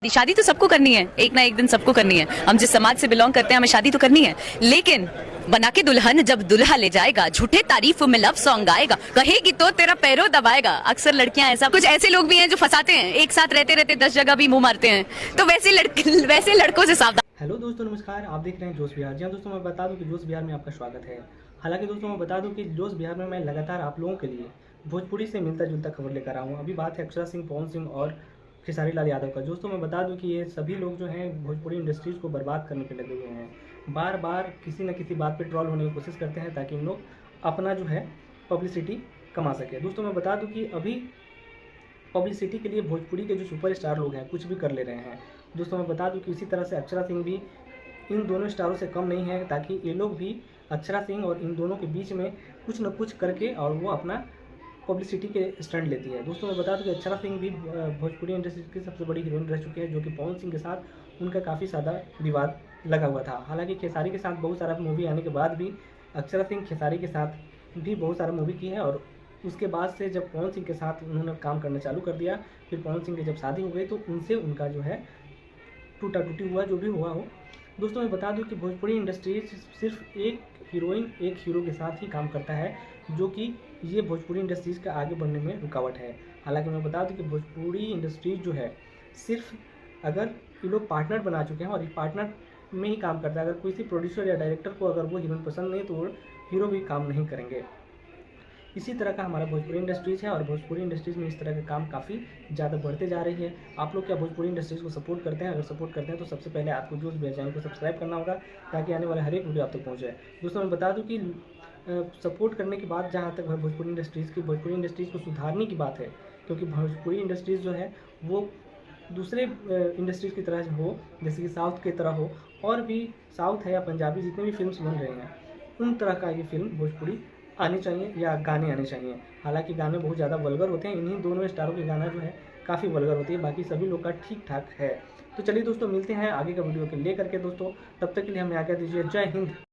शादी तो सबको करनी है, एक ना एक दिन सबको करनी है। हम जिस समाज से बिलोंग करते हैं हमें शादी तो करनी है, लेकिन बना के दुल्हन जब दुल्हा ले जाएगा, झूठे तारीफों में लव सॉन्ग गाएगा, कहेगी तो तेरा पैरों दबाएगा। अक्सर लड़कियां ऐसा, कुछ ऐसे लोग भी हैं जो फंसाते हैं, एक साथ रहते रहते 10 जगह भी मुंह मारते हैं, तो वैसे लड़कों से सावधान। हेलो दोस्तों, नमस्कार। आप देख रहे हैं जोश बिहार। जी हाँ दोस्तों, मैं बता दूं कि जोश बिहार में आपका स्वागत है। हालांकि दोस्तों मैं बता दूं कि जोश बिहार में मैं लगातार आप लोगों के लिए भोजपुरी से मिलता जुलता खबर लेकर आया हूँ। अभी बात है अक्षरा सिंह, पवन सिंह और खेसारी लाल यादव का। दोस्तों मैं बता दूं कि ये सभी लोग जो हैं भोजपुरी इंडस्ट्रीज़ को बर्बाद करने पे लगे हुए हैं। बार बार किसी न किसी बात पे ट्रोल होने की कोशिश करते हैं ताकि इन लोग अपना जो है पब्लिसिटी कमा सके। दोस्तों मैं बता दूं कि अभी पब्लिसिटी के लिए भोजपुरी के जो सुपरस्टार लोग हैं कुछ भी कर ले रहे हैं। दोस्तों मैं बता दूं कि इसी तरह से अक्षरा सिंह भी इन दोनों स्टारों से कम नहीं है, ताकि ये लोग भी अक्षरा सिंह और इन दोनों के बीच में कुछ न कुछ करके और वो अपना पब्लिसिटी के स्टैंड लेती है। दोस्तों मैं बता दूं कि अक्षरा सिंह भी भोजपुरी इंडस्ट्री की सबसे बड़ी हीरोइन रह चुकी है, जो कि पवन सिंह के साथ उनका काफ़ी ज़्यादा विवाद लगा हुआ था। हालांकि खेसारी के साथ बहुत सारा मूवी आने के बाद भी अक्षरा सिंह खेसारी के साथ भी बहुत सारा मूवी की है, और उसके बाद से जब पवन सिंह के साथ उन्होंने काम करना चालू कर दिया, फिर पवन सिंह की जब शादी हो गई तो उनसे उनका जो है टूटा टूटी हुआ, जो भी हुआ हो। दोस्तों मैं बता दूं कि भोजपुरी इंडस्ट्री सिर्फ एक हीरोइन एक हीरो के साथ ही काम करता है, जो कि ये भोजपुरी इंडस्ट्रीज़ का आगे बढ़ने में रुकावट है। हालांकि मैं बता दूं कि भोजपुरी इंडस्ट्रीज जो है सिर्फ अगर ये लोग पार्टनर बना चुके हैं और ये पार्टनर में ही काम करता है। अगर किसी प्रोड्यूसर या डायरेक्टर को अगर वो हीरोइन पसंद नहीं तो वो हीरो भी काम नहीं करेंगे। इसी तरह का हमारा भोजपुरी इंडस्ट्रीज़ है, और भोजपुरी इंडस्ट्रीज़ में इस तरह के काम काफ़ी ज़्यादा बढ़ते जा रही है। आप लोग क्या भोजपुरी इंडस्ट्रीज़ को सपोर्ट करते हैं? अगर सपोर्ट करते हैं तो सबसे पहले आपको जोश बिहार चैनल को सब्सक्राइब करना होगा, ताकि आने वाला हर एक वीडियो आप तक पहुँचे। दोस्तों मैं बता दूं कि सपोर्ट करने के बाद जहाँ तक भोजपुरी इंडस्ट्रीज़ को सुधारने की बात है, क्योंकि भोजपुरी इंडस्ट्रीज़ जो है वो दूसरे इंडस्ट्रीज़ की तरह हो, जैसे कि साउथ की तरह हो, और भी साउथ है या पंजाबी जितने भी फिल्म्स बन रहे हैं उन तरह का ये फिल्म भोजपुरी आनी चाहिए या गाने आने चाहिए। हालांकि गाने बहुत ज़्यादा वल्गर होते हैं, इन्हीं दोनों स्टारों के गाना जो है काफ़ी वल्गर होती है, बाकी सभी लोग का ठीक ठाक है। तो चलिए दोस्तों, मिलते हैं आगे का वीडियो के लेकर के। दोस्तों तब तक के लिए हमें आज्ञा दीजिए। जय हिंद।